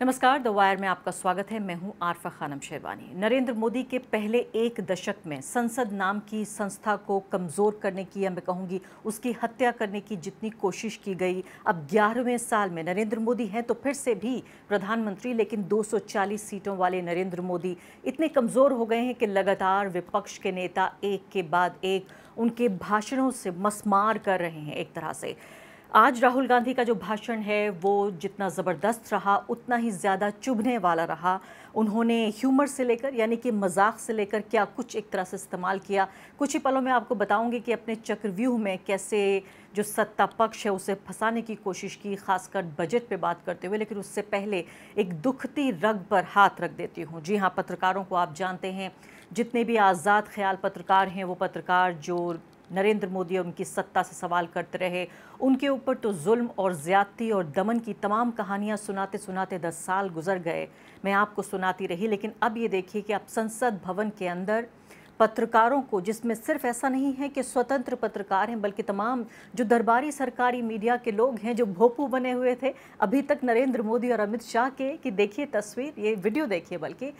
नमस्कार, the wire में आपका स्वागत है। मैं हूं आरफा खानम शेरवानी। नरेंद्र मोदी के पहले एक दशक में संसद नाम की संस्था को कमज़ोर करने की, या मैं कहूँगी उसकी हत्या करने की जितनी कोशिश की गई, अब 11वें साल में नरेंद्र मोदी हैं तो फिर से भी प्रधानमंत्री, लेकिन 240 सीटों वाले नरेंद्र मोदी इतने कमज़ोर हो गए हैं कि लगातार विपक्ष के नेता एक के बाद एक उनके भाषणों से मसमार कर रहे हैं। एक तरह से आज राहुल गांधी का जो भाषण है वो जितना ज़बरदस्त रहा उतना ही ज़्यादा चुभने वाला रहा। उन्होंने ह्यूमर से लेकर, यानी कि मजाक से लेकर क्या कुछ एक तरह से इस्तेमाल किया। कुछ ही पलों में आपको बताऊंगी कि अपने चक्रव्यूह में कैसे जो सत्ता पक्ष है उसे फंसाने की कोशिश की, खासकर बजट पे बात करते हुए। लेकिन उससे पहले एक दुखती रग पर हाथ रख देती हूँ। जी हाँ, पत्रकारों को आप जानते हैं, जितने भी आज़ाद ख्याल पत्रकार हैं, वो पत्रकार जो नरेंद्र मोदी और उनकी सत्ता से सवाल करते रहे, उनके ऊपर तो जुल्म और ज़्यादती और दमन की तमाम कहानियां सुनाते सुनाते 10 साल गुजर गए। मैं आपको सुनाती रही, लेकिन अब ये देखिए कि अब संसद भवन के अंदर पत्रकारों को, जिसमें सिर्फ ऐसा नहीं है कि स्वतंत्र पत्रकार हैं, बल्कि तमाम जो दरबारी सरकारी मीडिया के लोग हैं जो भोपू बने हुए थे अभी तक नरेंद्र मोदी और अमित शाह के, कि देखिए तस्वीर, ये वीडियो देखिए। बल्कि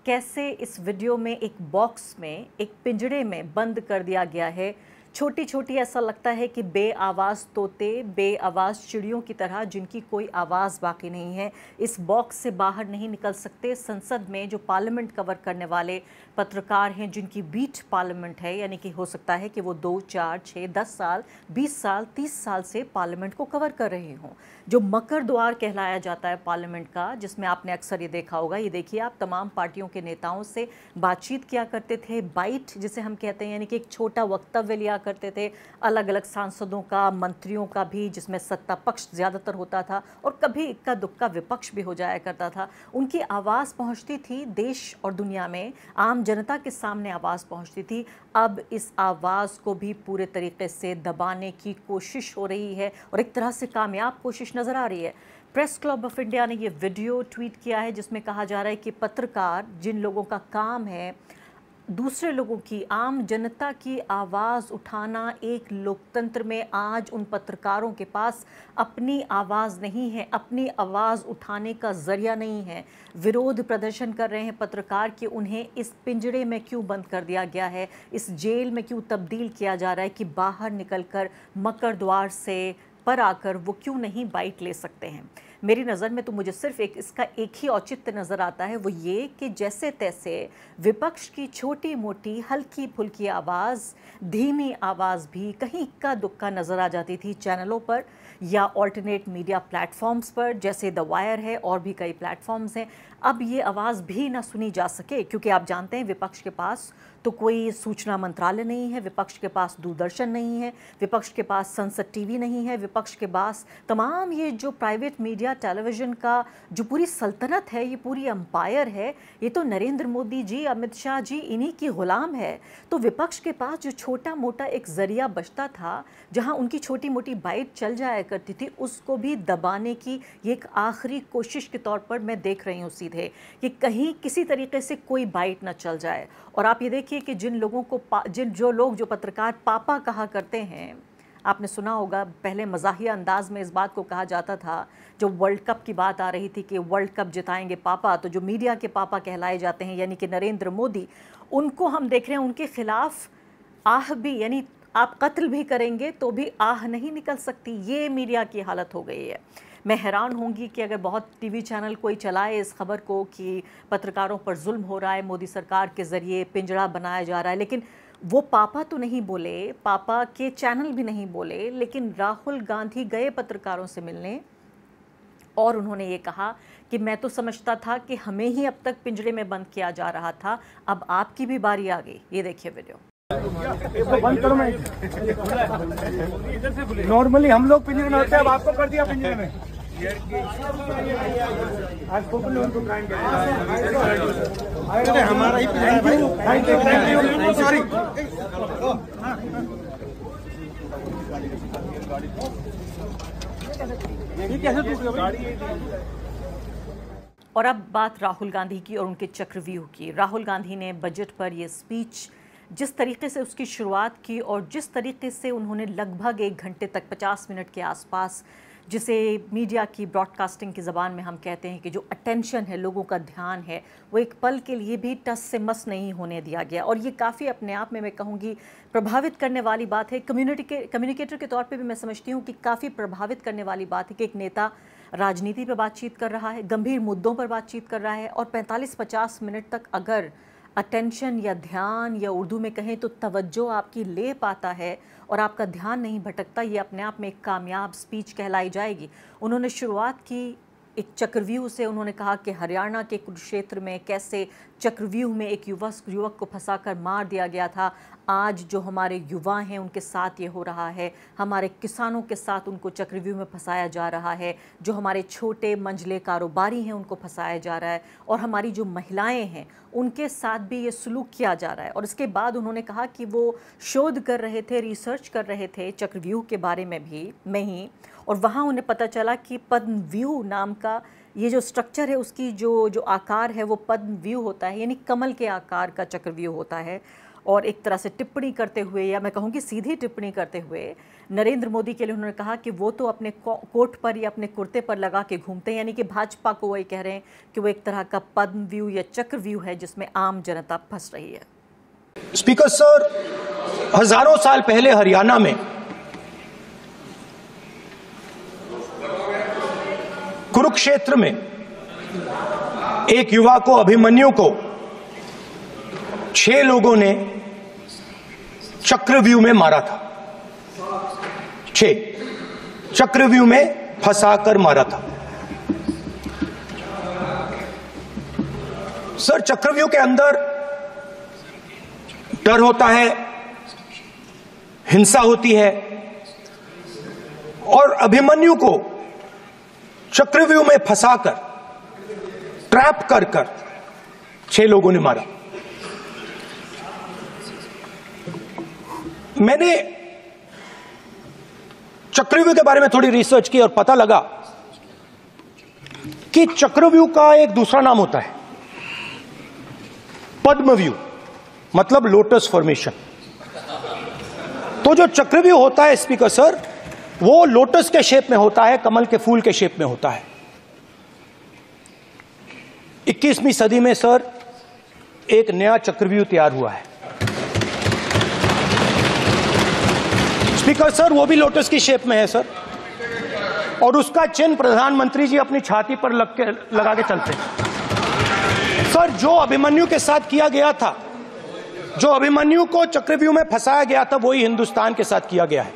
कैसे इस वीडियो में एक बॉक्स में, एक पिंजड़े में बंद कर दिया गया है, छोटी छोटी, ऐसा लगता है कि बेआवाज़ तोते, बेआवाज़ चिड़ियों की तरह, जिनकी कोई आवाज़ बाकी नहीं है, इस बॉक्स से बाहर नहीं निकल सकते। संसद में जो पार्लियामेंट कवर करने वाले पत्रकार हैं, जिनकी बीट पार्लियामेंट है, यानी कि हो सकता है कि वो 2, 4, 6, 10 साल, 20 साल, 30 साल से पार्लियामेंट को कवर कर रहे हों, जो मकर द्वार कहलाया जाता है पार्लियामेंट का, जिसमें आपने अक्सर ये देखा होगा। ये देखिए आप, तमाम पार्टियों के नेताओं से बातचीत किया करते थे, बाइट जिसे हम कहते हैं, यानी कि एक छोटा वक्तव्य लिया करते थे, अलग अलग सांसदों का, मंत्रियों का भी, जिसमें सत्ता पक्ष ज़्यादातर होता था और कभी इक्का दुक्का विपक्ष भी हो जाया करता था। उनकी आवाज़ पहुंचती थी देश और दुनिया में, आम जनता के सामने आवाज़ पहुंचती थी। अब इस आवाज़ को भी पूरे तरीके से दबाने की कोशिश हो रही है, और एक तरह से कामयाब कोशिश नज़र आ रही है। प्रेस क्लब ऑफ इंडिया ने ये वीडियो ट्वीट किया है, जिसमें कहा जा रहा है कि पत्रकार, जिन लोगों का काम है दूसरे लोगों की, आम जनता की आवाज़ उठाना, एक लोकतंत्र में आज उन पत्रकारों के पास अपनी आवाज़ नहीं है, अपनी आवाज़ उठाने का ज़रिया नहीं है। विरोध प्रदर्शन कर रहे हैं पत्रकार कि उन्हें इस पिंजड़े में क्यों बंद कर दिया गया है, इस जेल में क्यों तब्दील किया जा रहा है, कि बाहर निकलकर मकर द्वार से पर आकर वो क्यों नहीं बाइट ले सकते हैं। मेरी नज़र में तो मुझे सिर्फ इसका एक ही औचित्य नज़र आता है, वो ये कि जैसे तैसे विपक्ष की छोटी मोटी हल्की फुल्की आवाज़, धीमी आवाज़ भी कहीं इक्का दुक्का नज़र आ जाती थी चैनलों पर या ऑल्टरनेट मीडिया प्लेटफॉर्म्स पर, जैसे द वायर है और भी कई प्लेटफॉर्म्स हैं। अब ये आवाज़ भी ना सुनी जा सके, क्योंकि आप जानते हैं विपक्ष के पास तो कोई सूचना मंत्रालय नहीं है, विपक्ष के पास दूरदर्शन नहीं है, विपक्ष के पास संसद टीवी नहीं है, विपक्ष के पास तमाम ये जो प्राइवेट मीडिया, टेलीविज़न का जो पूरी सल्तनत है, ये पूरी एम्पायर है, ये तो नरेंद्र मोदी जी, अमित शाह जी, इन्हीं की ग़ुलाम है। तो विपक्ष के पास जो छोटा मोटा एक ज़रिया बचता था, जहां उनकी छोटी मोटी बाइट चल जाया करती थी, उसको भी दबाने की ये एक आखिरी कोशिश के तौर पर मैं देख रही हूँ सीधे, कि कहीं किसी तरीके से कोई बाइट ना चल जाए। और आप ये देखिए कि जिन लोगों को जो पत्रकार पापा कहा करते हैं, आपने सुना होगा पहले मज़ाहिया अंदाज में इस बात को कहा जाता था, जो वर्ल्ड कप की बात आ रही थी कि वर्ल्ड कप जिताएंगे पापा, तो जो मीडिया के पापा कहलाए जाते हैं, यानी कि नरेंद्र मोदी, उनको हम देख रहे हैं, उनके खिलाफ आह भी, यानी आप कत्ल भी करेंगे तो भी आह नहीं निकल सकती। ये मीडिया की हालत हो गई है। मैं हैरान होंगी कि अगर बहुत टीवी चैनल कोई चलाए इस खबर को कि पत्रकारों पर जुल्म हो रहा है, मोदी सरकार के ज़रिए पिंजड़ा बनाया जा रहा है, लेकिन वो पापा तो नहीं बोले, पापा के चैनल भी नहीं बोले, लेकिन राहुल गांधी गए पत्रकारों से मिलने और उन्होंने ये कहा कि मैं तो समझता था कि हमें ही अब तक पिंजरे में बंद किया जा रहा था, अब आपकी भी बारी आ गई। ये देखिए वीडियो। बंद करो। मैं नॉर्मली हम लोग पिंजरे में होते हैं, अब आपको कर दिया पिंजरे में। आज हमारा ही पिंजरा। सॉरी। और अब बात राहुल गांधी की और उनके चक्रव्यूह की। राहुल गांधी ने बजट पर ये स्पीच, जिस तरीके से उसकी शुरुआत की और जिस तरीके से उन्होंने लगभग 1 घंटे तक 50 मिनट के आसपास, जिसे मीडिया की ब्रॉडकास्टिंग की ज़बान में हम कहते हैं कि जो अटेंशन है, लोगों का ध्यान है, वो एक पल के लिए भी टस से मस नहीं होने दिया गया। और ये काफ़ी अपने आप में मैं कहूँगी प्रभावित करने वाली बात है। कम्युनिकेटर के तौर पे भी मैं समझती हूँ कि काफ़ी प्रभावित करने वाली बात है कि एक नेता राजनीति पर बातचीत कर रहा है, गंभीर मुद्दों पर बातचीत कर रहा है और 45-50 मिनट तक अगर अटेंशन या ध्यान या उर्दू में कहें तो तवज्जो आपकी ले पाता है और आपका ध्यान नहीं भटकता, ये अपने आप में एक कामयाब स्पीच कहलाई जाएगी। उन्होंने शुरुआत की एक चक्रव्यूह से। उन्होंने कहा कि हरियाणा के कुरुक्षेत्र में कैसे चक्रव्यूह में एक युवक को फंसाकर मार दिया गया था। आज जो हमारे युवा हैं उनके साथ ये हो रहा है, हमारे किसानों के साथ उनको चक्रव्यूह में फंसाया जा रहा है, जो हमारे छोटे मंझले कारोबारी हैं उनको फंसाया जा रहा है और हमारी जो महिलाएं हैं उनके साथ भी ये सलूक किया जा रहा है। और इसके बाद उन्होंने कहा कि वो शोध कर रहे थे, रिसर्च कर रहे थे चक्रव्यूह के बारे में भी ही, और वहाँ उन्हें पता चला कि पद्मव्यूह नाम का ये जो स्ट्रक्चर है, उसकी जो आकार है वो पद्मव्यूह होता है, यानी कमल के आकार का चक्रव्यूह होता है। और एक तरह से टिप्पणी करते हुए, या मैं कहूँगी सीधी टिप्पणी करते हुए, नरेंद्र मोदी के लिए उन्होंने कहा कि वो तो अपने कोट पर या अपने कुर्ते पर लगा के घूमते हैं, यानी कि भाजपा को वही कह रहे हैं कि वो एक तरह का पद्मव्यूह या चक्रव्यूह है जिसमें आम जनता फंस रही है। स्पीकर सर, हजारों साल पहले हरियाणा में कुरुक्षेत्र में एक युवा को, अभिमन्यु को 6 लोगों ने चक्रव्यूह में मारा था। 6 चक्रव्यूह में फंसाकर मारा था। सर, चक्रव्यूह के अंदर डर होता है, हिंसा होती है, और अभिमन्यु को चक्रव्यूह में फंसाकर, ट्रैप कर 6 लोगों ने मारा। मैंने चक्रव्यूह के बारे में थोड़ी रिसर्च की और पता लगा कि चक्रव्यूह का एक दूसरा नाम होता है पद्मव्यूह, मतलब लोटस फॉर्मेशन। तो जो चक्रव्यूह होता है स्पीकर सर, वो लोटस के शेप में होता है, कमल के फूल के शेप में होता है। 21वीं सदी में सर एक नया चक्रव्यूह तैयार हुआ है स्पीकर सर, वो भी लोटस की शेप में है सर, और उसका चिन्ह प्रधानमंत्री जी अपनी छाती पर लगा के चलते हैं। सर, जो अभिमन्यु के साथ किया गया था, जो अभिमन्यु को चक्रव्यूह में फंसाया गया था, वही हिंदुस्तान के साथ किया गया है।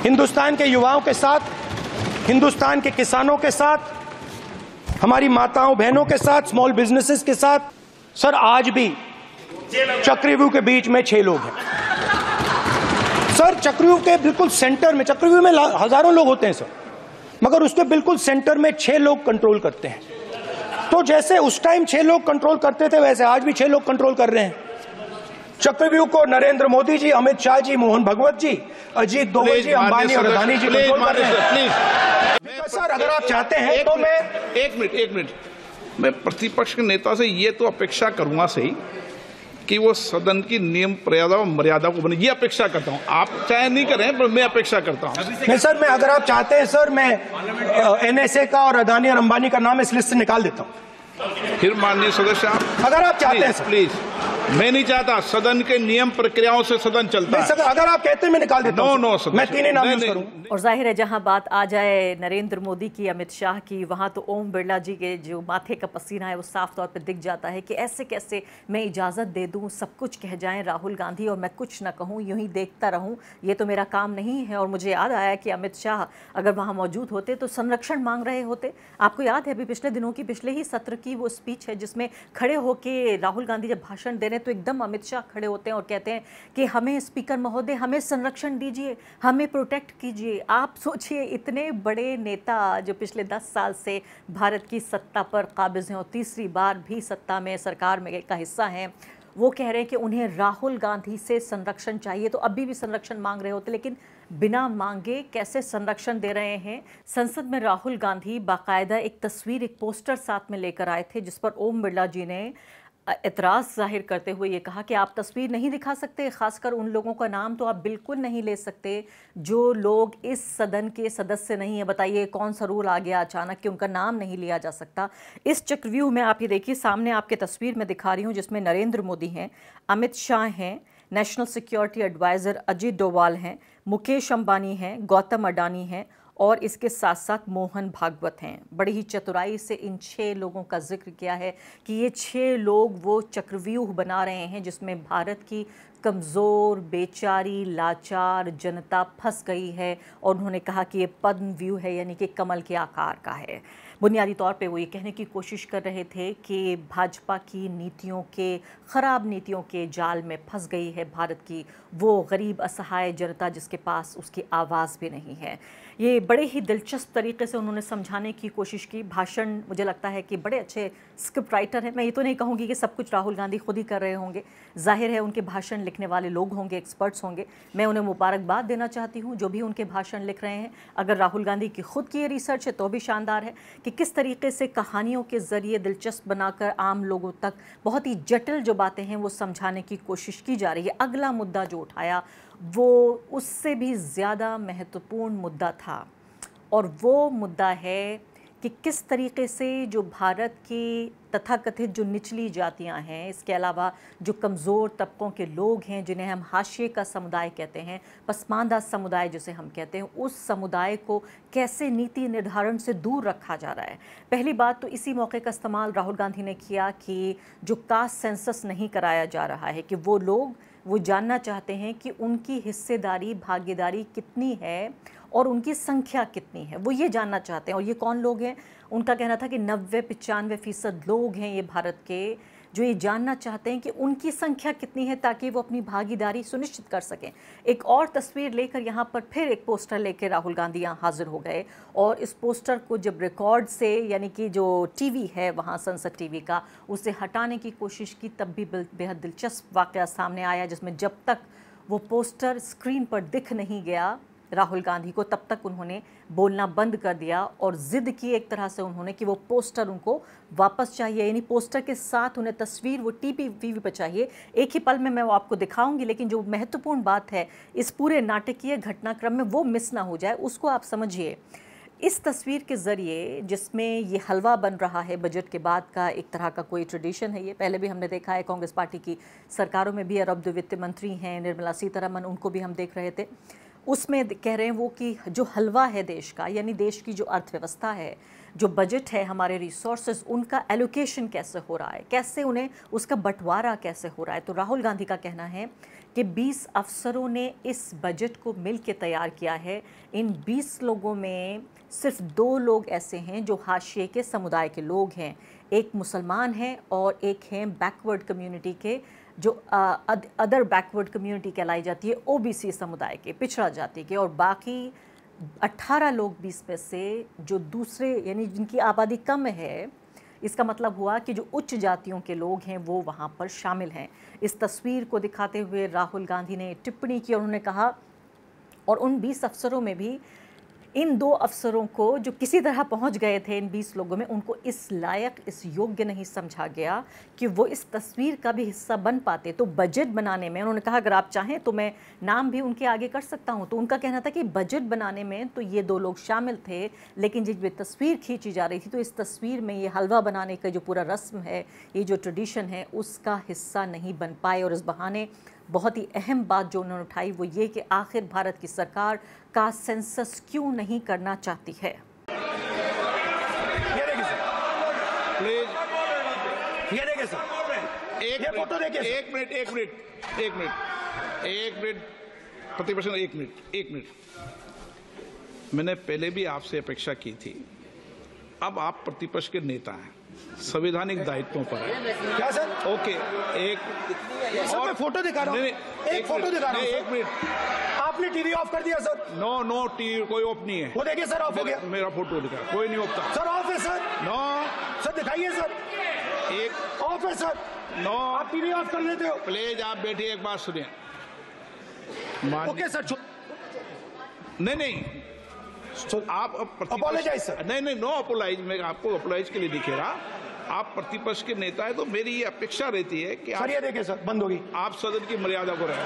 हिंदुस्तान के युवाओं के साथ, हिंदुस्तान के किसानों के साथ, हमारी माताओं बहनों के साथ, स्मॉल बिजनेसेस के साथ। सर, आज भी चक्रव्यूह के बीच में 6 लोग हैं सर। चक्रव्यूह के बिल्कुल सेंटर में, चक्रव्यूह में हजारों लोग होते हैं सर, मगर उसके बिल्कुल सेंटर में 6 लोग कंट्रोल करते हैं। तो जैसे उस टाइम 6 लोग कंट्रोल करते थे, वैसे आज भी 6 लोग कंट्रोल कर रहे हैं चक्रव्यूह को। नरेंद्र मोदी जी, अमित शाह जी, मोहन भगवत जी, अजीत दोवल जी, अंबानी और अदानी जी कंट्रोल कर रहे हैं। सर, अगर आप चाहते हैं तो मैं एक मिनट मैं प्रतिपक्ष के नेता से ये तो अपेक्षा करूंगा सही कि वो सदन की नियम मर्यादा को बने, ये अपेक्षा करता हूं। आप चाहे नहीं करें, पर मैं अपेक्षा करता हूं। नहीं सर, मैं, अगर आप चाहते हैं सर, मैं एनएसए का और अदानी और अंबानी का नाम इस लिस्ट से निकाल देता हूं। फिर माननीय सदस्य, अगर आप चाहते हैं प्लीज मैं नहीं चाहता, सदन के नियम प्रक्रियाओं से सदन चलता है। अगर आप कहते हैं मैं निकाल देता हूं। नो, मैं 3 नाम यूज करूं। और जाहिर है जहां बात आ जाए नरेंद्र मोदी की, अमित शाह की, वहां तो ओम बिरला जी के जो माथे का पसीना है वो साफ तौर पे दिख जाता है कि ऐसे कैसे मैं इजाज़त दे दूं, सब कुछ कह जाएं राहुल गांधी और मैं कुछ ना कहूं, यूं ही देखता रहूं, ये तो मेरा काम नहीं है। और मुझे याद आया कि अमित शाह अगर वहाँ मौजूद होते तो संरक्षण मांग रहे होते। आपको याद है अभी पिछले दिनों की, पिछले ही सत्र की वो स्पीच है जिसमें खड़े होकर राहुल गांधी जब भाषण दे रहे तो एकदम अमित शाह खड़े होते हैं और कहते हैं कि हमें स्पीकर महोदय, हमें संरक्षण दीजिए, हमें प्रोटेक्ट कीजिए। आप सोचिए, इतने बड़े नेता जो पिछले 10 साल से भारत की सत्ता पर काबिज हैं और तीसरी बार भी सत्ता में, सरकार में का हिस्सा हैं, वो कह रहे हैं कि उन्हें राहुल गांधी से संरक्षण चाहिए। तो अभी भी संरक्षण मांग रहे होते, लेकिन बिना मांगे कैसे संरक्षण दे रहे हैं। संसद में राहुल गांधी बाकायदा एक तस्वीर, एक पोस्टर साथ में लेकर आए थे जिस पर ओम बिरला जी ने एतराज़ जाहिर करते हुए ये कहा कि आप तस्वीर नहीं दिखा सकते, खासकर उन लोगों का नाम तो आप बिल्कुल नहीं ले सकते जो लोग इस सदन के सदस्य नहीं है। बताइए कौन सा रूल आ गया अचानक कि उनका नाम नहीं लिया जा सकता। इस चक्रव्यूह में आप ये देखिए, सामने आपके तस्वीर में दिखा रही हूँ जिसमें नरेंद्र मोदी हैं, अमित शाह हैं, national security adviser Ajit Doval हैं, मुकेश अंबानी हैं, गौतम अडानी हैं और इसके साथ साथ मोहन भागवत हैं। बड़ी ही चतुराई से इन 6 लोगों का जिक्र किया है कि ये 6 लोग वो चक्रव्यूह बना रहे हैं जिसमें भारत की कमज़ोर, बेचारी, लाचार जनता फंस गई है। और उन्होंने कहा कि ये पद्म व्यूह है, यानी कि कमल के आकार का है। बुनियादी तौर पे वो ये कहने की कोशिश कर रहे थे कि भाजपा की नीतियों के, ख़राब नीतियों के जाल में फंस गई है भारत की वो गरीब असहाय जनता जिसके पास उसकी आवाज़ भी नहीं है। ये बड़े ही दिलचस्प तरीके से उन्होंने समझाने की कोशिश की। भाषण मुझे लगता है कि बड़े अच्छे स्क्रिप्ट राइटर हैं। मैं ये तो नहीं कहूँगी कि सब कुछ राहुल गांधी खुद ही कर रहे होंगे, जाहिर है उनके भाषण लिखने वाले लोग होंगे, एक्सपर्ट्स होंगे। मैं उन्हें मुबारकबाद देना चाहती हूँ जो भी उनके भाषण लिख रहे हैं। अगर राहुल गांधी की खुद की ये रिसर्च है तो भी शानदार है कि किस तरीके से कहानियों के ज़रिए दिलचस्प बनाकर आम लोगों तक बहुत ही जटिल जो बातें हैं वो समझाने की कोशिश की जा रही है। अगला मुद्दा जो उठाया वो उससे भी ज़्यादा महत्वपूर्ण मुद्दा था और वो मुद्दा है कि किस तरीके से जो भारत की तथाकथित जो निचली जातियां हैं, इसके अलावा जो कमज़ोर तबकों के लोग हैं जिन्हें हम हाशिए का समुदाय कहते हैं, पसमानदा समुदाय जिसे हम कहते हैं, उस समुदाय को कैसे नीति निर्धारण से दूर रखा जा रहा है। पहली बात तो इसी मौके का इस्तेमाल राहुल गांधी ने किया कि जो कास्ट सेंसस नहीं कराया जा रहा है, कि वो लोग वो जानना चाहते हैं कि उनकी हिस्सेदारी, भागीदारी कितनी है और उनकी संख्या कितनी है, वो ये जानना चाहते हैं। और ये कौन लोग हैं? उनका कहना था कि 90-95% लोग हैं ये भारत के जो ये जानना चाहते हैं कि उनकी संख्या कितनी है ताकि वो अपनी भागीदारी सुनिश्चित कर सकें। एक और तस्वीर लेकर यहाँ पर फिर एक पोस्टर लेकर राहुल गांधी यहाँ हाजिर हो गए और इस पोस्टर को जब रिकॉर्ड से, यानी कि जो टीवी है वहाँ संसद टीवी का, उसे हटाने की कोशिश की, तब भी बेहद दिलचस्प वाक़या सामने आया जिसमें जब तक वो पोस्टर स्क्रीन पर दिख नहीं गया राहुल गांधी को, तब तक उन्होंने बोलना बंद कर दिया और ज़िद की एक तरह से उन्होंने कि वो पोस्टर उनको वापस चाहिए, यानी पोस्टर के साथ उन्हें तस्वीर वो टीवी पर चाहिए। एक ही पल में मैं वो आपको दिखाऊंगी, लेकिन जो महत्वपूर्ण बात है इस पूरे नाटकीय घटनाक्रम में वो मिस ना हो जाए, उसको आप समझिए। इस तस्वीर के ज़रिए जिसमें ये हलवा बन रहा है बजट के बाद का, एक तरह का कोई ट्रेडिशन है ये, पहले भी हमने देखा है कांग्रेस पार्टी की सरकारों में भी। अरब वित्त मंत्री हैं निर्मला सीतारमण, उनको भी हम देख रहे थे। उसमें कह रहे हैं वो कि जो हलवा है देश का, यानी देश की जो अर्थव्यवस्था है, जो बजट है, हमारे रिसोर्सेज, उनका एलोकेशन कैसे हो रहा है, कैसे उन्हें उसका बंटवारा कैसे हो रहा है। तो राहुल गांधी का कहना है कि 20 अफसरों ने इस बजट को मिल के तैयार किया है। इन 20 लोगों में सिर्फ 2 लोग ऐसे हैं जो हाशिए के समुदाय के लोग हैं, एक मुसलमान हैं और एक हैं बैकवर्ड कम्युनिटी के, जो अदर बैकवर्ड कम्युनिटी कहलाई जाती है, ओबीसी समुदाय के, पिछड़ा जाति के, और बाकी 18 लोग 20 में से जो दूसरे, यानी जिनकी आबादी कम है। इसका मतलब हुआ कि जो उच्च जातियों के लोग हैं वो वहाँ पर शामिल हैं। इस तस्वीर को दिखाते हुए राहुल गांधी ने टिप्पणी की और उन्होंने कहा, और उन 20 अफसरों में भी इन 2 अफसरों को जो किसी तरह पहुंच गए थे इन 20 लोगों में, उनको इस लायक, इस योग्य नहीं समझा गया कि वो इस तस्वीर का भी हिस्सा बन पाते। तो बजट बनाने में उन्होंने कहा अगर आप चाहें तो मैं नाम भी उनके आगे कर सकता हूं। तो उनका कहना था कि बजट बनाने में तो ये 2 लोग शामिल थे, लेकिन जब ये तस्वीर खींची जा रही थी तो इस तस्वीर में ये हलवा बनाने का जो पूरा रस्म है, ये जो ट्रेडिशन है, उसका हिस्सा नहीं बन पाए। और इस बहाने बहुत ही अहम बात जो उन्होंने उठाई वो ये कि आखिर भारत की सरकार का सेंसस क्यों नहीं करना चाहती है। ये देखिए सर, एक फोटो देखिए। एक मिनट प्रतिपक्ष, एक मिनट। मैंने पहले भी आपसे अपेक्षा की थी, अब आप प्रतिपक्ष के नेता हैं, संवैधानिक दायित्वों पर है। क्या सर? ओके, एक सर मैं फोटो दिखा रहा हूँ, एक फोटो दिखा रहा हूँ। एक मिनट, आपने टीवी ऑफ कर दिया सर? नो टीवी कोई ऑफ नहीं है। वो देखिए सर, ऑफ हो गया। मेरा फोटो दिखा, कोई नहीं ऑफ था सर। ऑफ है सर? नो सर दिखाइए सर, एक ऑफ है सर। नो, आप टीवी ऑफ कर लेते हो? प्लीज आप बैठिए, एक बात सुनिए। Okay sir. नहीं आप अपोलोजाइज सर। नहीं, नो अपोलाइज। मैं आपको अपोलाइज के लिए दिखे रहा। आप प्रतिपक्ष के नेता है तो मेरी ये अपेक्षा रहती है कि सर ये देखिए सर, बंद होगी। आप सदन की मर्यादा को रहे।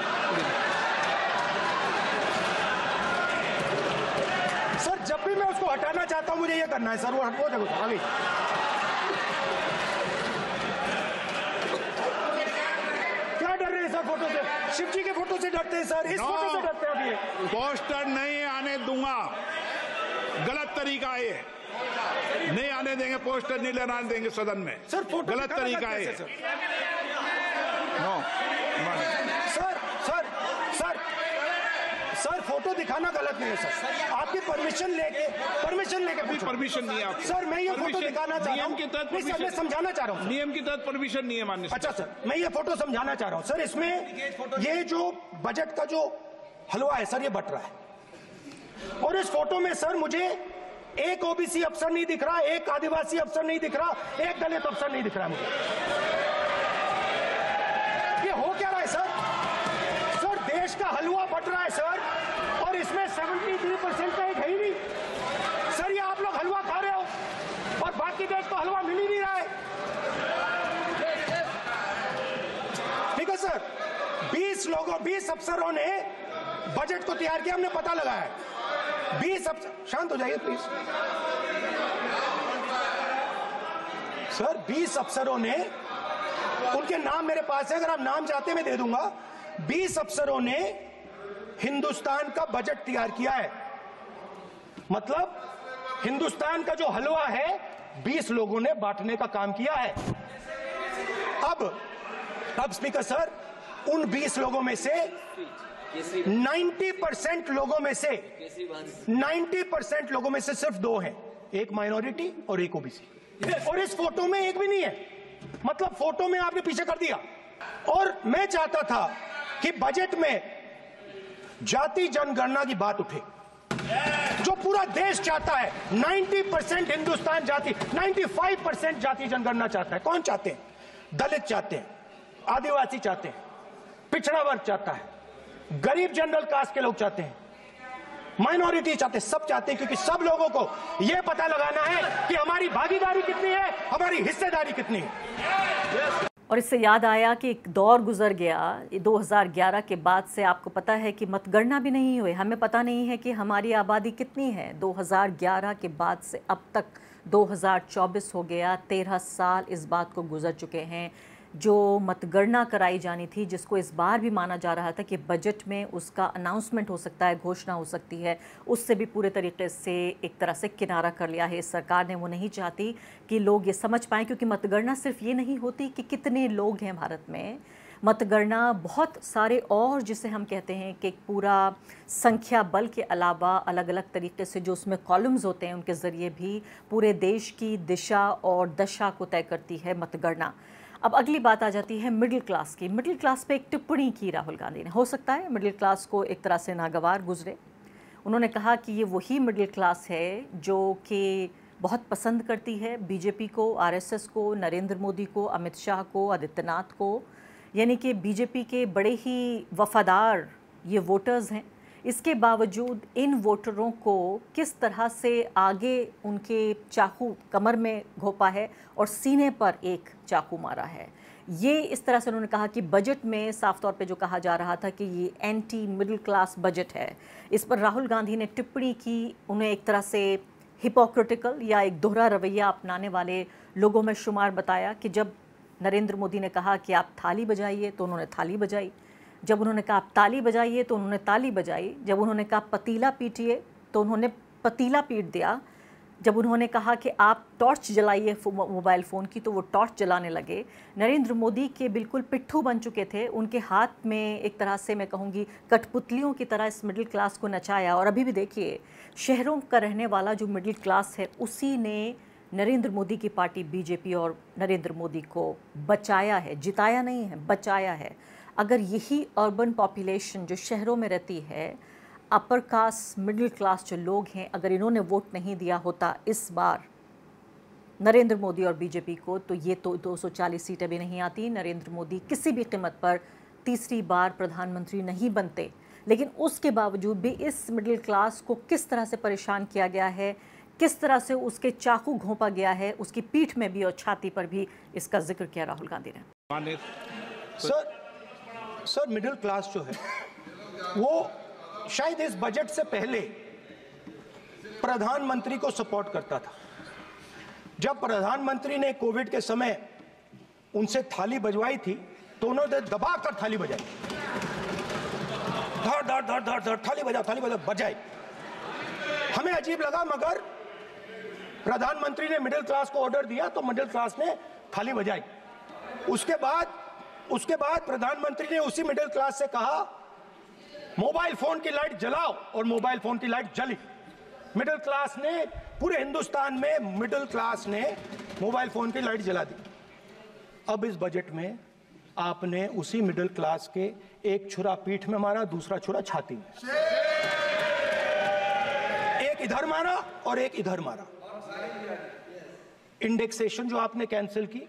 सर जब भी मैं उसको हटाना चाहता हूं मुझे ये करना है सर, वो हटो देखो आगे। क्या डर रहे हैं सर फोटो से? शिव जी के फोटो से डरते हैं सर, इस फोटो से डरते हैं अभी। पोस्टर नहीं आने दूंगा, गलत तरीका है, नहीं आने देंगे, पोस्टर नहीं लेना देंगे सदन में। सर फोटो गलत तरीका है। No sir sir sir sir photo दिखाना गलत नहीं है सर, आपकी परमिशन लेके परमिशन नहीं है आपको। सर मैं ये फोटो दिखाना चाह रहा हूँ, नियम के तहत नहीं सर मैं समझाना चाह रहा हूँ। नियम के तहत परमिशन नहीं है माननीय। अच्छा सर मैं ये फोटो समझाना चाह रहा हूँ सर। इसमें ये जो बजट का जो हलवा है सर, ये बट रहा है। और इस फोटो में सर मुझे एक ओबीसी अफसर नहीं दिख रहा, एक आदिवासी अफसर नहीं दिख रहा, एक दलित अफसर नहीं दिख रहा मुझे। ये हो क्या रहा है सर? सर देश का हलवा बट रहा है सर, और इसमें 73% का एक है ही नहीं सर। ये आप लोग हलवा खा रहे हो और बाकी देश को हलवा मिल ही नहीं रहा है। ठीक है सर, 20 अफसरों ने बजट को तैयार किया, हमने पता लगाया। 20 अफसर, शांत हो जाइए प्लीज सर। 20 अफसरों ने, उनके नाम मेरे पास है, अगर आप नाम चाहते हैं मैं दे दूंगा। 20 अफसरों ने हिंदुस्तान का बजट तैयार किया है। मतलब हिंदुस्तान का जो हलवा है 20 लोगों ने बांटने का काम किया है। अब स्पीकर सर, उन 20 लोगों में से 90% लोगों में से सिर्फ 2 हैं, एक माइनॉरिटी और एक ओबीसी। और इस फोटो में एक भी नहीं है, मतलब फोटो में आपने पीछे कर दिया। और मैं चाहता था कि बजट में जाति जनगणना की बात उठे, जो पूरा देश चाहता है। 90% हिंदुस्तान जाति, 95% जाति जनगणना चाहता है। कौन चाहते हैं? दलित चाहते हैं, आदिवासी चाहते हैं, पिछड़ा वर्ग चाहता है, गरीब जनरल कास्ट के लोग चाहते हैं, माइनॉरिटी चाहते हैं, सब चाहते हैं, क्योंकि सब लोगों को यह पता लगाना है कि हमारी भागीदारी कितनी है, हमारी हिस्सेदारी कितनी है। और इससे याद आया कि एक दौर गुजर गया 2011 के बाद से। आपको पता है कि मतगणना भी नहीं हुई, हमें पता नहीं है कि हमारी आबादी कितनी है। 2011 के बाद से अब तक 2024 हो गया, 13 साल इस बात को गुजर चुके हैं। जो मतगणना कराई जानी थी, जिसको इस बार भी माना जा रहा था कि बजट में उसका अनाउंसमेंट हो सकता है, घोषणा हो सकती है, उससे भी पूरे तरीके से एक तरह से किनारा कर लिया है इस सरकार ने। वो नहीं चाहती कि लोग ये समझ पाएँ, क्योंकि मतगणना सिर्फ ये नहीं होती कि कितने लोग हैं भारत में। मतगणना बहुत सारे और, जिसे हम कहते हैं कि एक पूरा संख्या बल के अलावा अलग अलग तरीके से जो उसमें कॉलम्स होते हैं, उनके ज़रिए भी पूरे देश की दिशा और दशा को तय करती है मतगणना। अब अगली बात आ जाती है मिडिल क्लास की। मिडिल क्लास पे एक टिप्पणी की राहुल गांधी ने। हो सकता है मिडिल क्लास को एक तरह से नागवार गुजरे। उन्होंने कहा कि ये वही मिडिल क्लास है जो कि बहुत पसंद करती है बीजेपी को, आरएसएस को, नरेंद्र मोदी को, अमित शाह को, आदित्यनाथ को। यानी कि बीजेपी के बड़े ही वफादार ये वोटर्स हैं। इसके बावजूद इन वोटरों को किस तरह से आगे उनके चाकू कमर में घोंपा है और सीने पर एक चाकू मारा है। ये इस तरह से उन्होंने कहा कि बजट में साफ तौर पे जो कहा जा रहा था कि ये एंटी मिडिल क्लास बजट है, इस पर राहुल गांधी ने टिप्पणी की, उन्हें एक तरह से हिपोक्रिटिकल या एक दोहरा रवैया अपनाने वाले लोगों में शुमार बताया कि जब नरेंद्र मोदी ने कहा कि आप थाली बजाइए तो उन्होंने थाली बजाई, जब उन्होंने कहा आप ताली बजाइए तो उन्होंने ताली बजाई, जब उन्होंने कहा पतीला पीटिए तो उन्होंने पतीला पीट दिया, जब उन्होंने कहा कि आप टॉर्च जलाइए मोबाइल फ़ोन की तो वो टॉर्च जलाने लगे। नरेंद्र मोदी के बिल्कुल पिट्ठू बन चुके थे, उनके हाथ में एक तरह से मैं कहूँगी कठपुतलियों की तरह इस मिडिल क्लास को नचाया। और अभी भी देखिए, शहरों का रहने वाला जो मिडिल क्लास है उसी ने नरेंद्र मोदी की पार्टी बीजेपी और नरेंद्र मोदी को बचाया है, जिताया नहीं है, बचाया है। अगर यही अर्बन पॉपुलेशन जो शहरों में रहती है, अपर कास्ट मिडिल क्लास जो लोग हैं, अगर इन्होंने वोट नहीं दिया होता इस बार नरेंद्र मोदी और बीजेपी को, तो ये तो 240 सीटें भी नहीं आती। नरेंद्र मोदी किसी भी कीमत पर तीसरी बार प्रधानमंत्री नहीं बनते। लेकिन उसके बावजूद भी इस मिडिल क्लास को किस तरह से परेशान किया गया है, किस तरह से उसके चाकू घोंपा गया है, उसकी पीठ में भी और छाती पर भी, इसका जिक्र किया राहुल गांधी ने। सर मिडिल क्लास जो है वो शायद इस बजट से पहले प्रधानमंत्री को सपोर्ट करता था। जब प्रधानमंत्री ने कोविड के समय उनसे थाली बजवाई थी तो उन्होंने दबाकर थाली बजाई, धड़ धड़ धड़ धड़ धड़ थाली बजा बजाई। हमें अजीब लगा, मगर प्रधानमंत्री ने मिडिल क्लास को ऑर्डर दिया तो मिडिल क्लास ने थाली बजाई। उसके बाद प्रधानमंत्री ने उसी मिडिल क्लास से कहा मोबाइल फोन की लाइट जलाओ, और मोबाइल फोन की लाइट जली। मिडिल क्लास ने, पूरे हिंदुस्तान में मिडिल क्लास ने मोबाइल फोन की लाइट जला दी। अब इस बजट में आपने उसी मिडिल क्लास के एक छुरा पीठ में मारा, दूसरा छुरा छाती में, एक इधर मारा और एक इधर मारा। इंडेक्सेशन जो आपने कैंसिल की,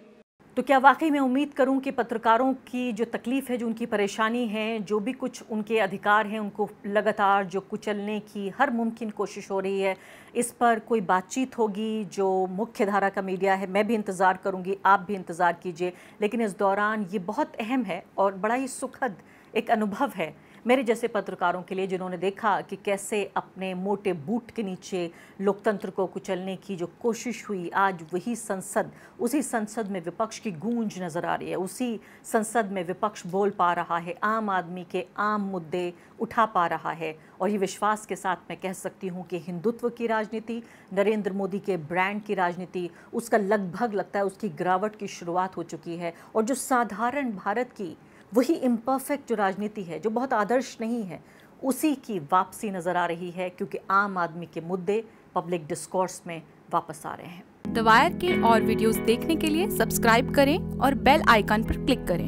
तो क्या वाकई मैं उम्मीद करूं कि पत्रकारों की जो तकलीफ़ है, जो उनकी परेशानी है, जो भी कुछ उनके अधिकार हैं, उनको लगातार जो कुचलने की हर मुमकिन कोशिश हो रही है, इस पर कोई बातचीत होगी जो मुख्य धारा का मीडिया है। मैं भी इंतज़ार करूंगी, आप भी इंतज़ार कीजिए। लेकिन इस दौरान ये बहुत अहम है और बड़ा ही सुखद एक अनुभव है मेरे जैसे पत्रकारों के लिए, जिन्होंने देखा कि कैसे अपने मोटे बूट के नीचे लोकतंत्र को कुचलने की जो कोशिश हुई। आज वही संसद, उसी संसद में विपक्ष की गूंज नज़र आ रही है, उसी संसद में विपक्ष बोल पा रहा है, आम आदमी के आम मुद्दे उठा पा रहा है। और ये विश्वास के साथ मैं कह सकती हूँ कि हिंदुत्व की राजनीति, नरेंद्र मोदी के ब्रांड की राजनीति, उसका लगभग लगता है उसकी गिरावट की शुरुआत हो चुकी है। और जो साधारण भारत की वही इम्परफेक्ट जो राजनीति है, जो बहुत आदर्श नहीं है, उसी की वापसी नज़र आ रही है, क्योंकि आम आदमी के मुद्दे पब्लिक डिस्कोर्स में वापस आ रहे हैं। द वायर के और वीडियोस देखने के लिए सब्सक्राइब करें और बेल आइकन पर क्लिक करें।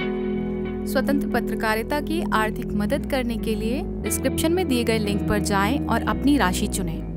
स्वतंत्र पत्रकारिता की आर्थिक मदद करने के लिए डिस्क्रिप्शन में दिए गए लिंक पर जाएं और अपनी राशि चुनें।